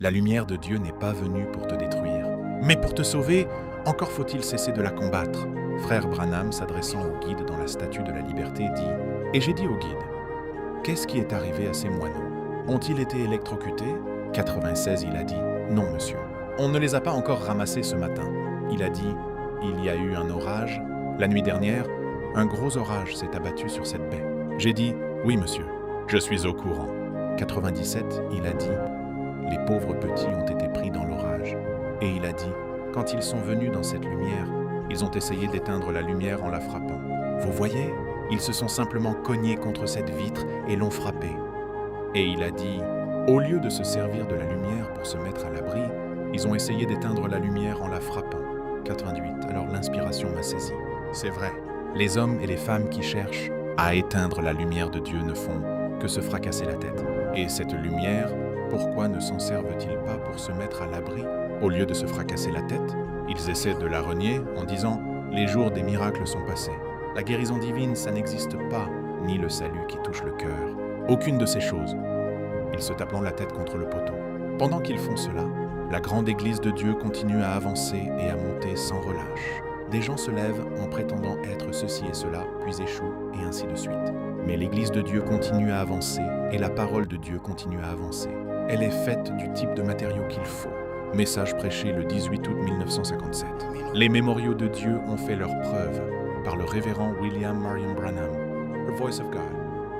La lumière de Dieu n'est pas venue pour te détruire, mais pour te sauver. Encore faut-il cesser de la combattre. Frère Branham, s'adressant au guide dans la Statue de la Liberté, dit « Et j'ai dit au guide, qu'est-ce qui est arrivé à ces moineaux? Ont-ils été électrocutés ?» 96, il a dit « Non, monsieur. On ne les a pas encore ramassés ce matin. » Il a dit « Il y a eu un orage. La nuit dernière, un gros orage s'est abattu sur cette baie. » J'ai dit « Oui, monsieur. Je suis au courant. » 97, il a dit « Les pauvres petits ont été pris dans l'orage. » Et il a dit « Quand ils sont venus dans cette lumière, ils ont essayé d'éteindre la lumière en la frappant. Vous voyez, ils se sont simplement cognés contre cette vitre et l'ont frappée. » Et il a dit « Au lieu de se servir de la lumière pour se mettre à l'abri, ils ont essayé d'éteindre la lumière en la frappant. » 88, alors l'inspiration m'a saisi. C'est vrai, les hommes et les femmes qui cherchent à éteindre la lumière de Dieu ne font que se fracasser la tête. Et cette lumière, pourquoi ne s'en servent-ils pas pour se mettre à l'abri au lieu de se fracasser la tête? Ils essaient de la renier en disant « Les jours des miracles sont passés. La guérison divine, ça n'existe pas, ni le salut qui touche le cœur. Aucune de ces choses. » Ils se tapent la tête contre le poteau. Pendant qu'ils font cela, la grande Église de Dieu continue à avancer et à monter sans relâche. Des gens se lèvent en prétendant être ceci et cela, puis échouent, et ainsi de suite. Mais l'Église de Dieu continue à avancer, et la parole de Dieu continue à avancer. Elle est faite du type de matériau qu'il faut. Message prêché le 18 août 1957. Les mémoriaux de Dieu ont fait leur preuve par le révérend William Marion Branham. The Voice of God.